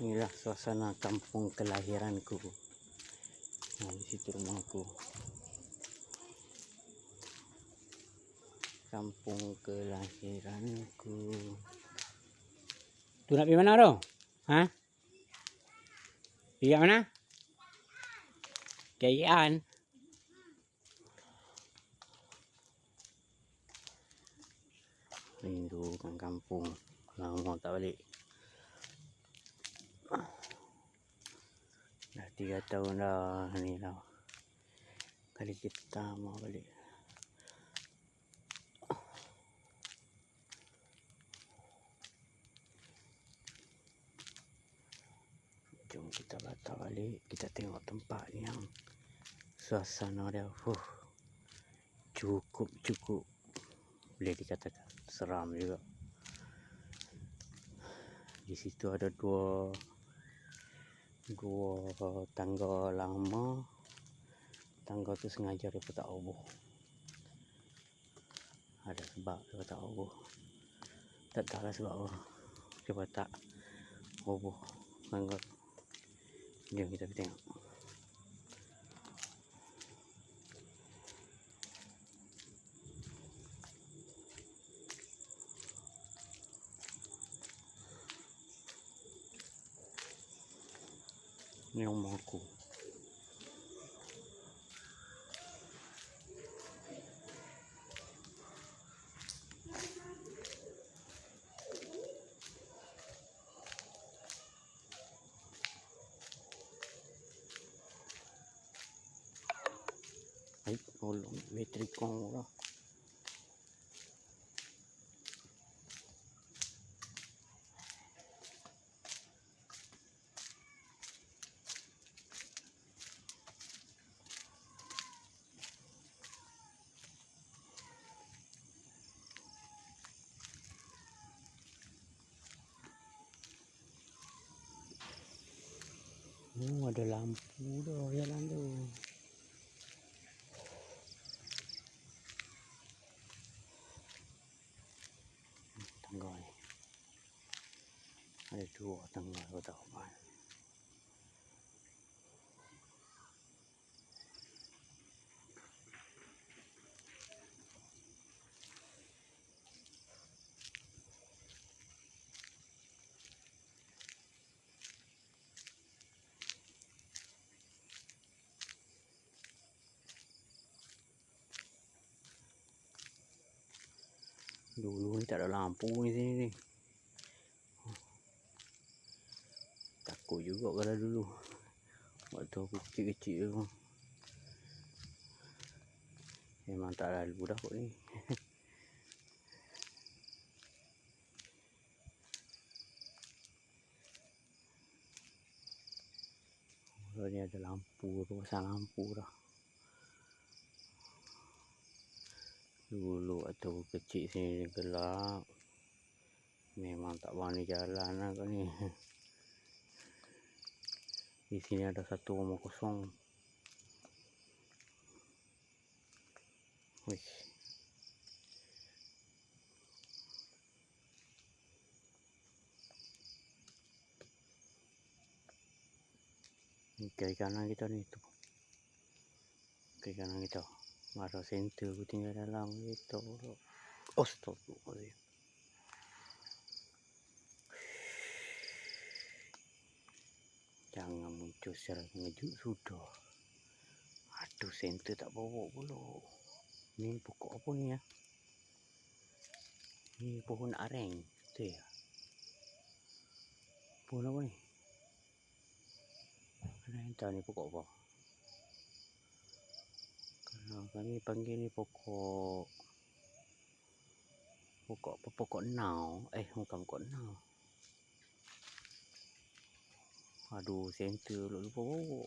Inilah suasana kampung kelahiranku. Nah, di situ rumahku. Kampung kelahiranku. Tu nak pergi mana tu? Ha? Pergi kat mana? KL. Rindukan kampung. Lama tak balik. Dah 3 tahun dah ni dah. Kali kita mau balik. Jom kita batal balik. Kita tengok tempat yang suasana dia cukup boleh dikatakan seram juga. Di situ ada dua tangga lama. Tangga tu sengaja dia tak roboh. Ada sebab dia tak roboh. Tak tahu lah sebab apa. Dia tak roboh tangga. Jom kita pergi tengok. Ni rumah aku. Baik, tolong bateri kong lah. Oh, ada lampu dah jalan tu. Tangga ni. Ada 2 tangga kau tahu kan. Dulu ni tak ada lampu ni sini ni. Takut juga kalau dulu. Waktu aku kecil-kecil tu. Memang tak lalu dah kot ni. Kalau ni ada lampu tu, pasang lampu dah. Dulu waktu aku kecil sini gelap. Memang tak berani jalan lah kot ni. Di sini ada satu rumah kosong. Wih. Ni kiri kanan kita ni tu. Kiri kanan kita. Ada center aku tinggal dalam gitu. Astagfirullahaladzim. Jangan muncul secara mengejut sudah. Aduh, center tak bawa pula. Ni pokok apa ni ya? Ni pohon areng. Tu ya? Pohon apa ni? Ada yang tahu ni pokok apa? Kalau kami panggil ni pokok apa? Pokok nau. Bukan pokok nau. Aduh, center lupa bawa.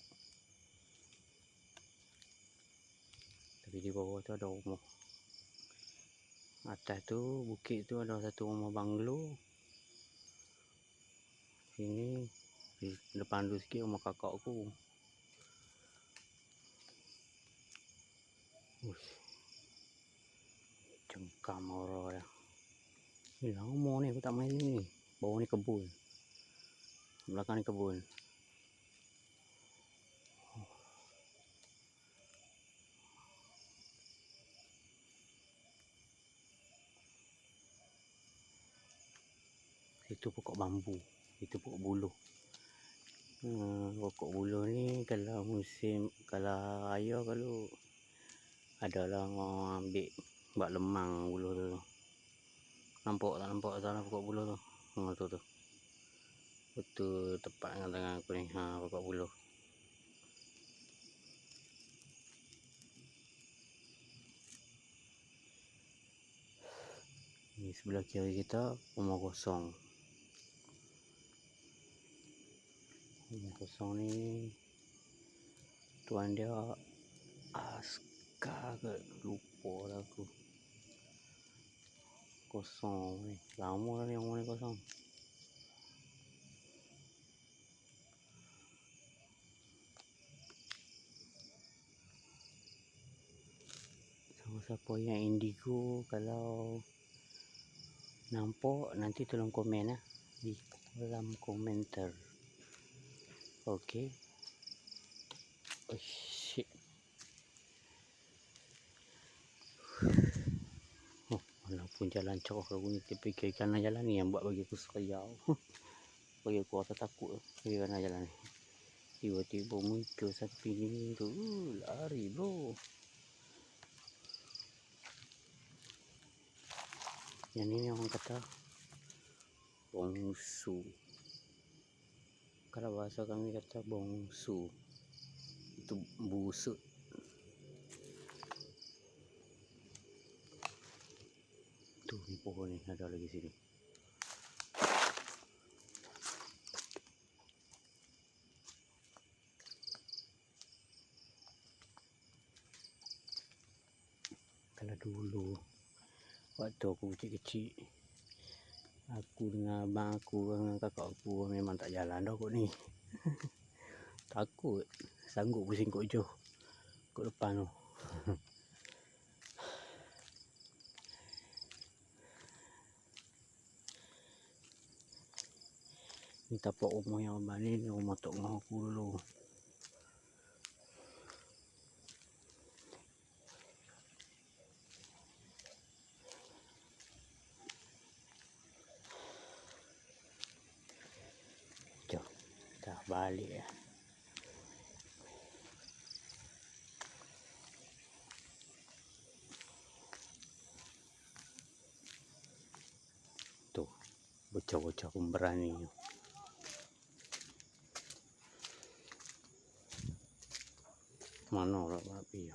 Tapi di bawah tu ada rumah. Atas tu bukit tu ada satu rumah banglo. Sini di depan tu sikit rumah kakak aku. Cengkam orang ya. Ni lama ni aku tak main ni. Bawah ni kebun. belakang ni kebun. Itu pokok bambu, itu pokok buluh. Pokok buluh ni kalau musim, kalau raya kalau adalah orang ambil buat lemang buluh tu. Nampak tak, nampak sana pokok buluh tu. Tu. Betul tepat dengan tangan aku ni. Pokok buluh. Ni sebelah kiri kita rumah kosong. Rumah kosong ni tuan dia Askar ke, lupa lah aku. Kosong ni, lama dah ni rumah ni kosong. Siapa yang indigo, kalau nampak nanti tolong komen di kolom komentar. Okey. Oh shit. Walaupun jalan cerah kalau bunyi, tapi kiri kanan jalan ni yang buat bagi aku seriau. Bagi aku rasa takut kiri kanan jalan ni. Tiba-tiba muncul sapi ni tu, lari bro. Yang ni orang kata bongsu. Kalau bahasa kami kata bongsu, itu busuk. Tu ni pohon ni ada lagi sini. Kalau dulu waktu aku kecil-kecil, aku dengan abang aku dengan kakak aku memang tak jalan dah kot ni. Takut, sanggup pusing kot jauh kot depan tu. Ni tapak rumah yang abang ni, rumah tok ngah aku dulu. Jom, dah balik ya. Tu, bocah-bocah pemberani. Mana orang api ya?